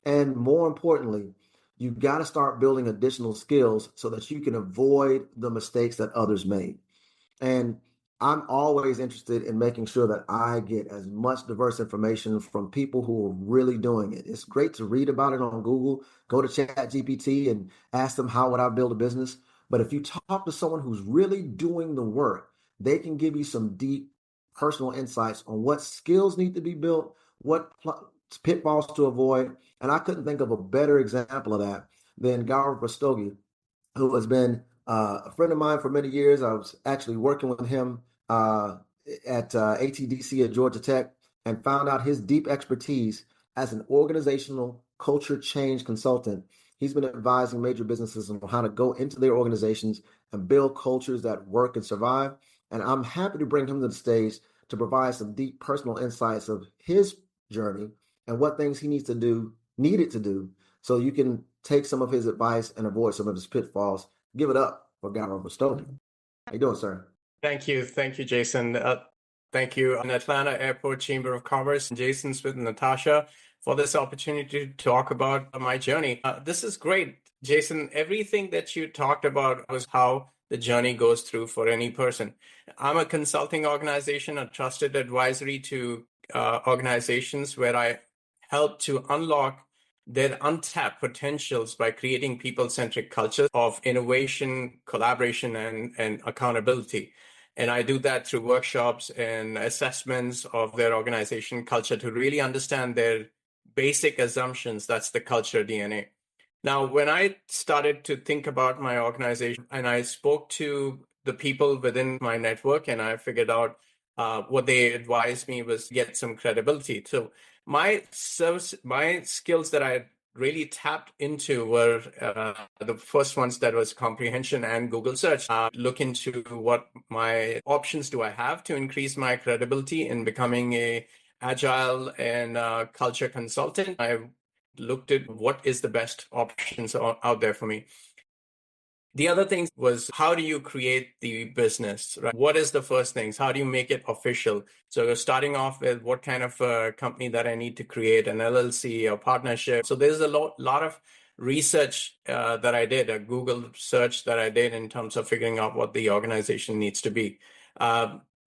And more importantly, you've got to start building additional skills so that you can avoid the mistakes that others made. And I'm always interested in making sure that I get as much diverse information from people who are really doing it. It's great to read about it on Google, go to ChatGPT and ask them how would I build a business. But if you talk to someone who's really doing the work, they can give you some deep personal insights on what skills need to be built, what pitfalls to avoid. And I couldn't think of a better example of that than Gaurav Rastogi, who has been a friend of mine for many years. I was actually working with him at ATDC at Georgia Tech and found out his deep expertise as an organizational culture change consultant. He's been advising major businesses on how to go into their organizations and build cultures that work and survive. And I'm happy to bring him to the stage to provide some deep personal insights of his journey and what things he needed to do, so you can take some of his advice and avoid some of his pitfalls. Give it up for Gaurav Rastogi. How you doing, sir? Thank you. Thank you, Jason. Thank you, an Atlanta Airport Chamber of Commerce, Jason Smith and Natasha, for this opportunity to talk about my journey. This is great, Jason. Everything that you talked about was how the journey goes through for any person. I'm a consulting organization, a trusted advisory to organizations where I help to unlock their untapped potentials by creating people-centric cultures of innovation, collaboration, and accountability. And I do that through workshops and assessments of their organization culture to really understand their basic assumptions. That's the culture DNA. Now, when I started to think about my organization and I spoke to the people within my network and I figured out what they advised me was get some credibility. So my skills that I really tapped into were the first ones that was comprehension and Google search. Look into what my options do I have to increase my credibility in becoming a agile and culture consultant. I looked at what is the best options out there for me. The other thing was, how do you create the business, right? What is the first things? How do you make it official? So starting off with what kind of company that I need to create, an LLC or partnership. So there's a lot of research that I did, a Google search that I did in terms of figuring out what the organization needs to be,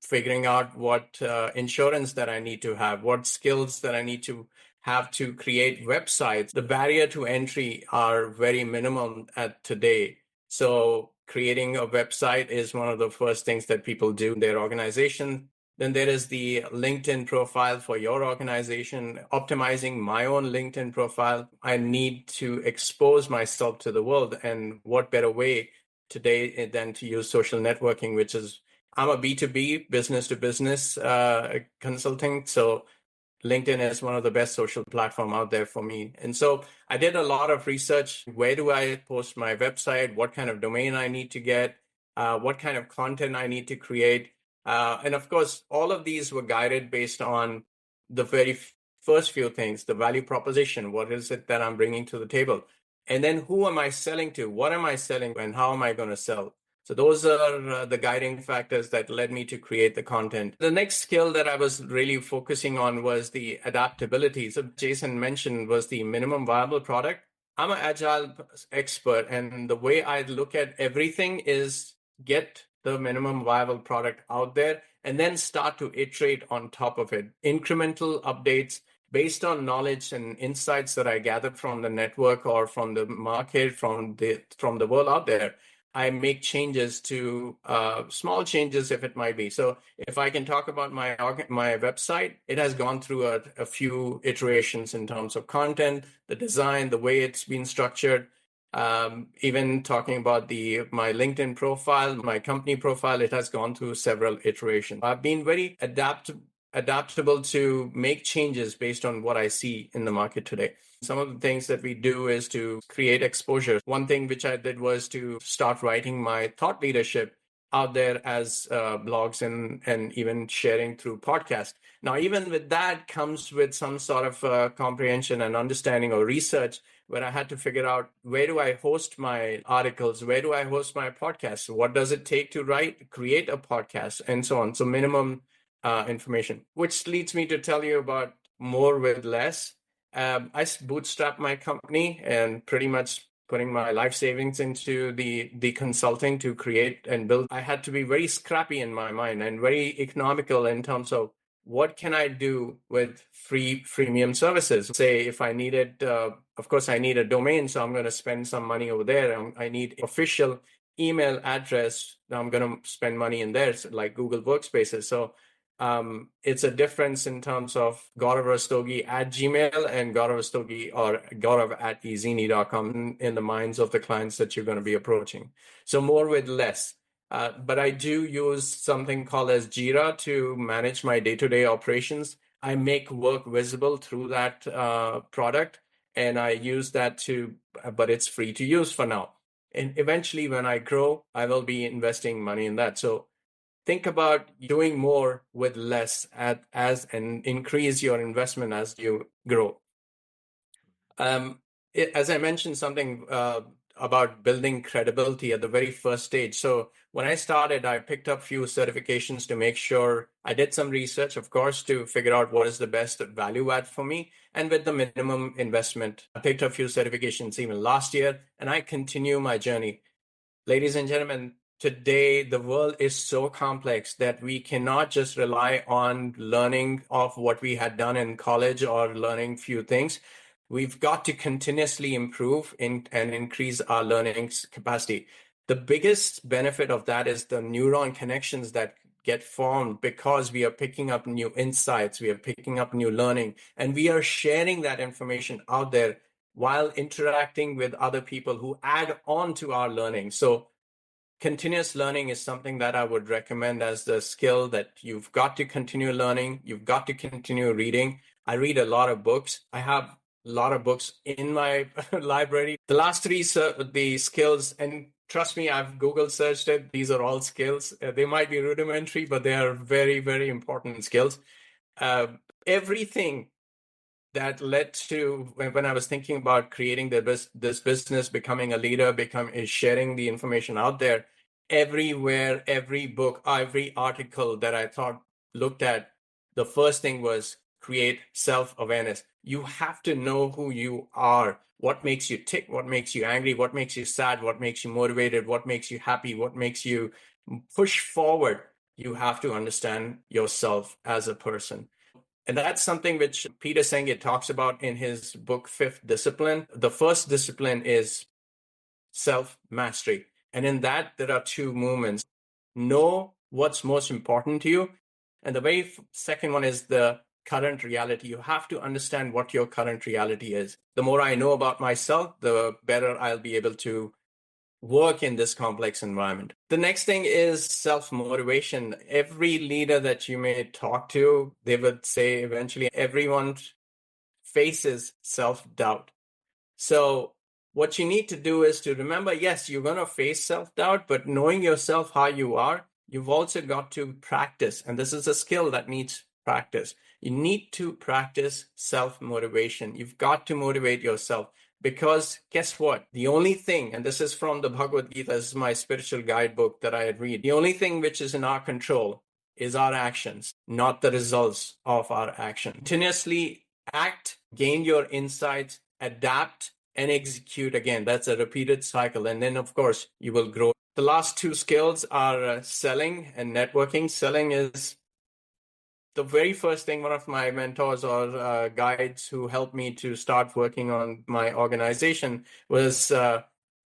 figuring out what insurance that I need to have, what skills that I need to have to create websites. The barrier to entry are very minimum at today. So creating a website is one of the first things that people do in their organization. Then there is the LinkedIn profile for your organization, optimizing my own LinkedIn profile. I need to expose myself to the world. And what better way today than to use social networking, which is, I'm a B2B, business to business consulting. So LinkedIn is one of the best social platform out there for me. And so I did a lot of research. Where do I post my website? What kind of domain I need to get? What kind of content I need to create? And of course, all of these were guided based on the very first few things, the value proposition. What is it that I'm bringing to the table? And then who am I selling to? What am I selling and how am I going to sell? So those are the guiding factors that led me to create the content. The next skill that I was really focusing on was the adaptability. So Jason mentioned was the minimum viable product. I'm an agile expert, and the way I look at everything is get the minimum viable product out there and then start to iterate on top of it. Incremental updates based on knowledge and insights that I gathered from the network or from the market, from the world out there. I make changes to small changes if it might be. So if I can talk about my website, it has gone through a few iterations in terms of content, the design, the way it's been structured. Even talking about my LinkedIn profile, my company profile, it has gone through several iterations. I've been very adaptable to make changes based on what I see in the market today. Some of the things that we do is to create exposure. One thing which I did was to start writing my thought leadership out there as blogs and even sharing through podcasts. Now, even with that comes with some sort of comprehension and understanding or research where I had to figure out, where do I host my articles? Where do I host my podcasts? What does it take to create a podcast, and so on? So minimum information, which leads me to tell you about more with less. I bootstrapped my company and pretty much putting my life savings into the consulting to create and build. I had to be very scrappy in my mind and very economical in terms of what can I do with freemium services. Say if I needed, of course, I need a domain, so I'm going to spend some money over there. I need official email address. I'm going to spend money in there, like Google Workspaces. So it's a difference in terms of Gaurav Rastogi at Gmail and Gaurav Rastogi or Gaurav at ezini.com in the minds of the clients that you're going to be approaching. So more with less. But I do use something called as Jira to manage my day-to-day operations. I make work visible through that product, and I use that but it's free to use for now. And eventually, when I grow, I will be investing money in that. So think about doing more with less and increase your investment as you grow. As I mentioned something about building credibility at the very first stage. So when I started, I picked up a few certifications to make sure I did some research, of course, to figure out what is the best value add for me. And with the minimum investment, I picked up a few certifications even last year, and I continue my journey. Ladies and gentlemen, today the world is so complex that we cannot just rely on learning of what we had done in college or learning few things. We've got to continuously improve and increase our learning capacity. The biggest benefit of that is the neuron connections that get formed because we are picking up new insights, we are picking up new learning, and we are sharing that information out there while interacting with other people who add on to our learning. So continuous learning is something that I would recommend as the skill that you've got to continue learning. You've got to continue reading. I read a lot of books. I have a lot of books in my library. The last three, the skills, and trust me, I've Google searched it. These are all skills. They might be rudimentary, but they are very, very important skills. Everything that led to when I was thinking about creating this business, becoming a leader, is sharing the information out there. Everywhere, every book, every article that I thought looked at, the first thing was create self-awareness. You have to know who you are, what makes you tick, what makes you angry, what makes you sad, what makes you motivated, what makes you happy, what makes you push forward. You have to understand yourself as a person. And that's something which Peter Senge talks about in his book, Fifth Discipline. The first discipline is self-mastery. And in that, there are two movements. Know what's most important to you. And the very second one is the current reality. You have to understand what your current reality is. The more I know about myself, the better I'll be able to work in this complex environment. The next thing is self-motivation. Every leader that you may talk to, they would say eventually everyone faces self-doubt. So what you need to do is to remember, yes, you're going to face self-doubt, but knowing yourself how you are, you've also got to practice. And this is a skill that needs practice. You need to practice self-motivation. You've got to motivate yourself. Because guess what? The only thing, and this is from the Bhagavad Gita, this is my spiritual guidebook that I read, the only thing which is in our control is our actions, not the results of our action. Continuously act, gain your insights, adapt, and execute again. That's a repeated cycle. And then, of course, you will grow. The last two skills are selling and networking. Selling is the very first thing. One of my mentors or guides who helped me to start working on my organization was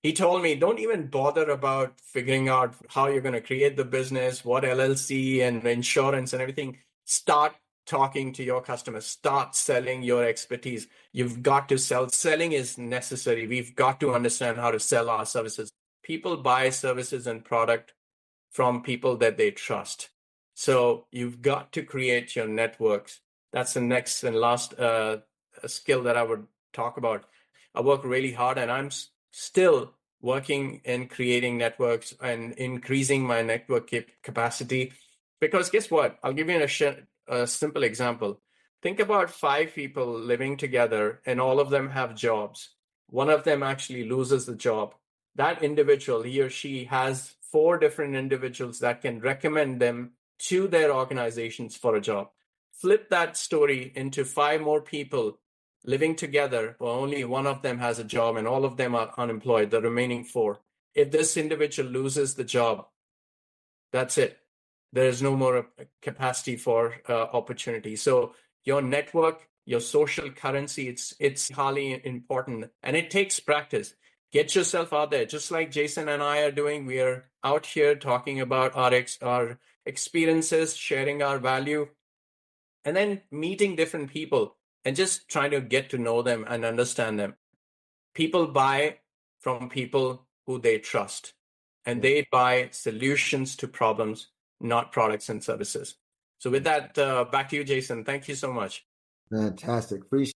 he told me, don't even bother about figuring out how you're going to create the business, what LLC and insurance and everything. Start talking to your customers, start selling your expertise. You've got to sell. Selling is necessary. We've got to understand how to sell our services. People buy services and product from people that they trust. So you've got to create your networks. That's the next and last skill that I would talk about. I work really hard and I'm still working in creating networks and increasing my network capacity. Because guess what? I'll give you a simple example. Think about 5 people living together and all of them have jobs. One of them actually loses the job. That individual, he or she, has 4 different individuals that can recommend them to their organizations for a job. Flip that story into 5 more people living together, well, only one of them has a job and all of them are unemployed, the remaining four. If this individual loses the job, that's it. There is no more capacity for opportunity. So your network, your social currency, it's highly important, and it takes practice. Get yourself out there, just like Jason and I are doing. We are out here talking about our experiences, sharing our value, and then meeting different people and just trying to get to know them and understand them. People buy from people who they trust, and they buy solutions to problems, not products and services. So with that, back to you, Jason. Thank you so much. Fantastic. Appreciate